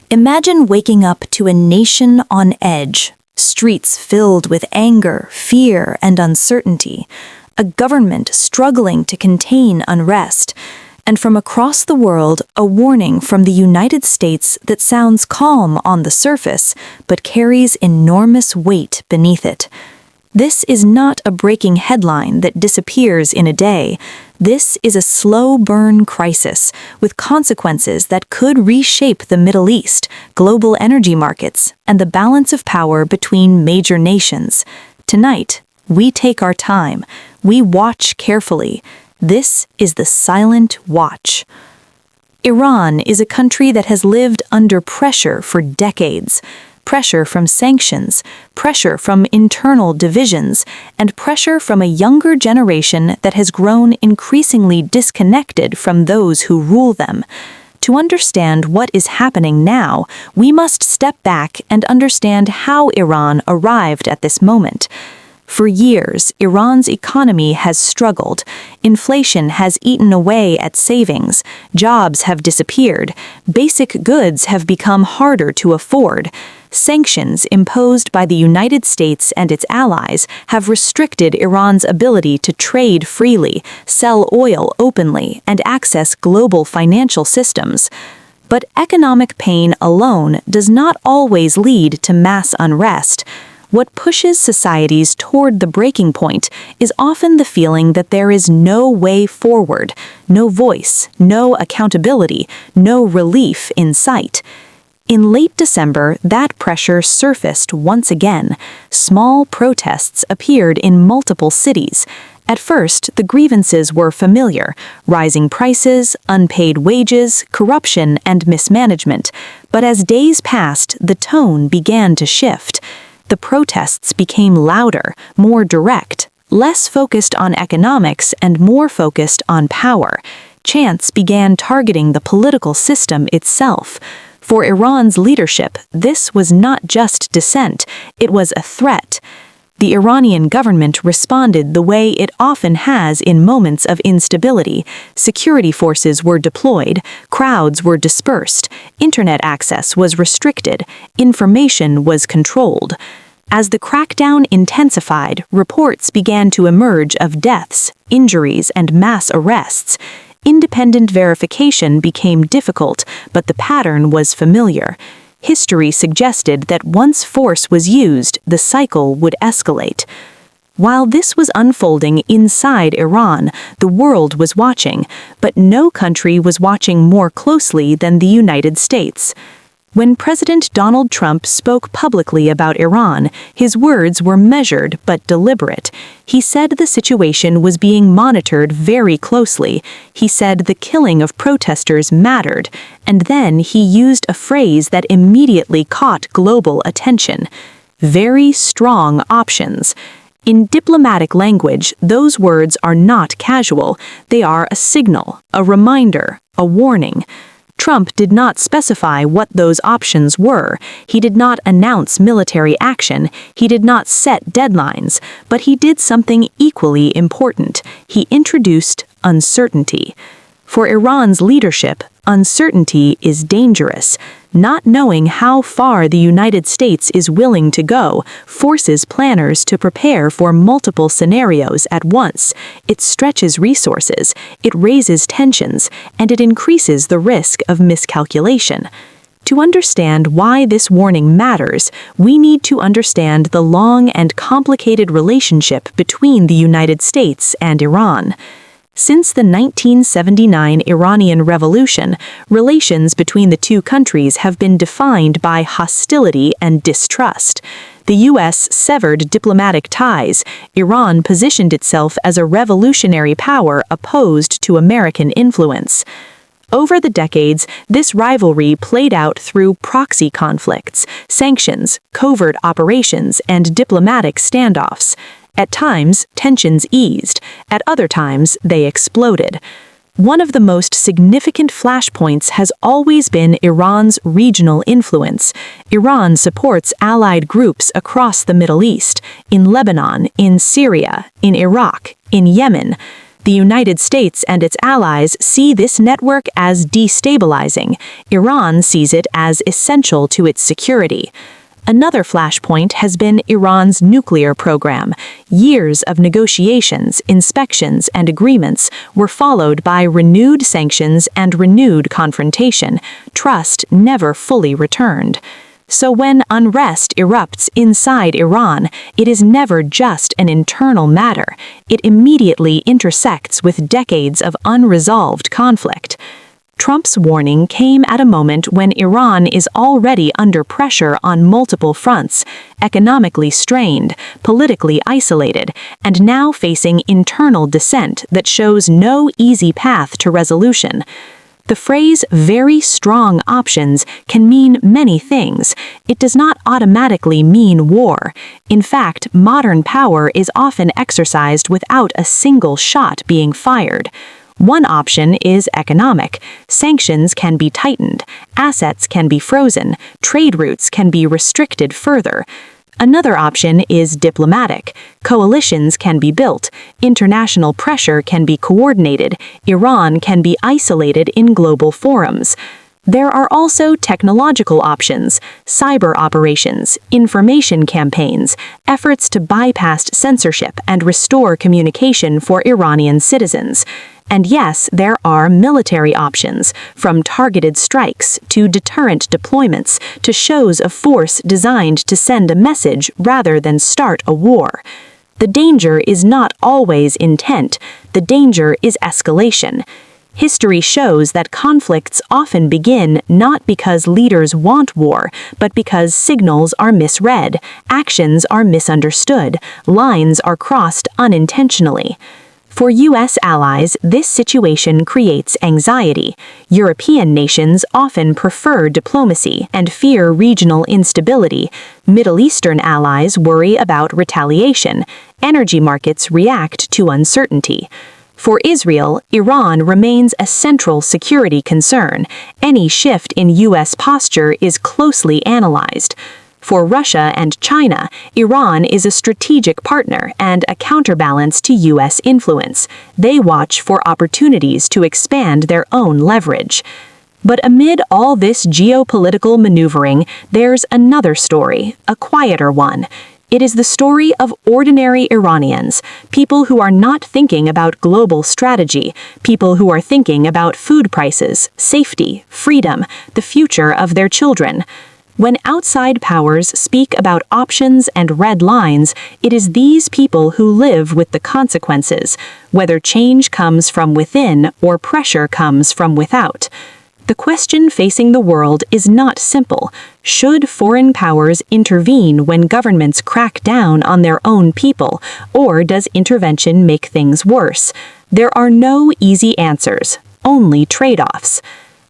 Imagine waking up to a nation on edge, streets filled with anger, fear, and uncertainty, a government struggling to contain unrest, and from across the world, a warning from the United States that sounds calm on the surface, but carries enormous weight beneath it. This is not a breaking headline that disappears in a day. This is a slow-burn crisis with consequences that could reshape the Middle East, global energy markets, and the balance of power between major nations. Tonight, we take our time. We watch carefully. This is the silent watch. Iran is a country that has lived under pressure for decades. Pressure from sanctions, pressure from internal divisions, and pressure from a younger generation that has grown increasingly disconnected from those who rule them. To understand what is happening now, we must step back and understand how Iran arrived at this moment. For years, Iran's economy has struggled. Inflation has eaten away at savings. Jobs have disappeared. Basic goods have become harder to afford. Sanctions imposed by the United States and its allies have restricted Iran's ability to trade freely, sell oil openly, and access global financial systems. But economic pain alone does not always lead to mass unrest. What pushes societies toward the breaking point is often the feeling that there is no way forward, no voice, no accountability, no relief in sight. In late December, that pressure surfaced once again. Small protests appeared in multiple cities. At first, the grievances were familiar: rising prices, unpaid wages, corruption, and mismanagement. But as days passed, the tone began to shift. The protests became louder, more direct, less focused on economics and more focused on power. Chants began targeting the political system itself. For Iran's leadership, this was not just dissent, it was a threat. The Iranian government responded the way it often has in moments of instability. Security forces were deployed, crowds were dispersed, internet access was restricted, information was controlled. As the crackdown intensified, reports began to emerge of deaths, injuries, and mass arrests. Independent verification became difficult, but the pattern was familiar. History suggested that once force was used, the cycle would escalate. While this was unfolding inside Iran, the world was watching, but no country was watching more closely than the United States. When President Donald Trump spoke publicly about Iran, his words were measured but deliberate. He said the situation was being monitored very closely. He said the killing of protesters mattered, and then he used a phrase that immediately caught global attention: very strong options. In diplomatic language, those words are not casual. They are a signal, a reminder, a warning. Trump did not specify what those options were. He did not announce military action. He did not set deadlines. But he did something equally important. He introduced uncertainty. For Iran's leadership, uncertainty is dangerous. Not knowing how far the United States is willing to go forces planners to prepare for multiple scenarios at once. It stretches resources, it raises tensions, and it increases the risk of miscalculation. To understand why this warning matters, we need to understand the long and complicated relationship between the United States and Iran. Since the 1979 Iranian Revolution, relations between the two countries have been defined by hostility and distrust. The U.S. severed diplomatic ties. Iran positioned itself as a revolutionary power opposed to American influence. Over the decades, this rivalry played out through proxy conflicts, sanctions, covert operations, and diplomatic standoffs. At times, tensions eased. At other times, they exploded. One of the most significant flashpoints has always been Iran's regional influence. Iran supports allied groups across the Middle East, in Lebanon, in Syria, in Iraq, in Yemen. The United States and its allies see this network as destabilizing. Iran sees it as essential to its security. Another flashpoint has been Iran's nuclear program. Years of negotiations, inspections, and agreements were followed by renewed sanctions and renewed confrontation. Trust never fully returned. So when unrest erupts inside Iran, it is never just an internal matter. It immediately intersects with decades of unresolved conflict. Trump's warning came at a moment when Iran is already under pressure on multiple fronts, economically strained, politically isolated, and now facing internal dissent that shows no easy path to resolution. The phrase "very strong options" can mean many things. It does not automatically mean war. In fact, modern power is often exercised without a single shot being fired. One option is economic. Sanctions can be tightened, assets can be frozen, trade routes can be restricted further. Another option is diplomatic. Coalitions can be built, international pressure can be coordinated, Iran can be isolated in global forums. There are also technological options, cyber operations, information campaigns, efforts to bypass censorship and restore communication for Iranian citizens. And yes, there are military options, from targeted strikes to deterrent deployments to shows of force designed to send a message rather than start a war. The danger is not always intent, the danger is escalation. History shows that conflicts often begin not because leaders want war, but because signals are misread, actions are misunderstood, lines are crossed unintentionally. For U.S. allies, this situation creates anxiety. European nations often prefer diplomacy and fear regional instability. Middle Eastern allies worry about retaliation. Energy markets react to uncertainty. For Israel, Iran remains a central security concern. Any shift in U.S. posture is closely analyzed. For Russia and China, Iran is a strategic partner and a counterbalance to U.S. influence. They watch for opportunities to expand their own leverage. But amid all this geopolitical maneuvering, there's another story, a quieter one. It is the story of ordinary Iranians, people who are not thinking about global strategy, people who are thinking about food prices, safety, freedom, the future of their children. When outside powers speak about options and red lines, it is these people who live with the consequences, whether change comes from within or pressure comes from without. The question facing the world is not simple. Should foreign powers intervene when governments crack down on their own people, or does intervention make things worse? There are no easy answers, only trade-offs.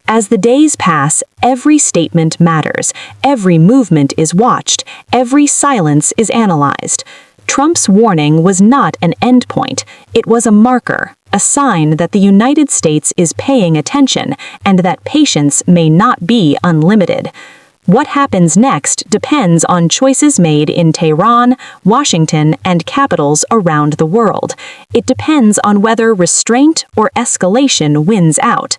As the days pass, every statement matters, every movement is watched, every silence is analyzed. Trump's warning was not an endpoint, it was a marker, a sign that the United States is paying attention and that patience may not be unlimited. What happens next depends on choices made in Tehran, Washington, and capitals around the world. It depends on whether restraint or escalation wins out.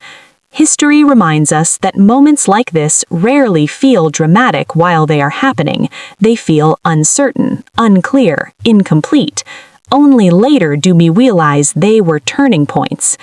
History reminds us that moments like this rarely feel dramatic while they are happening. They feel uncertain, unclear, incomplete. Only later do we realize they were turning points.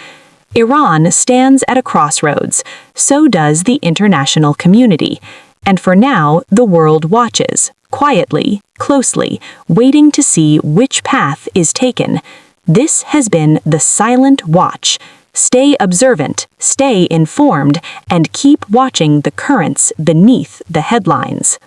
Iran stands at a crossroads. So does the international community. And for now, the world watches, quietly, closely, waiting to see which path is taken. This has been the Silent Watch. Stay observant, stay informed, and keep watching the currents beneath the headlines.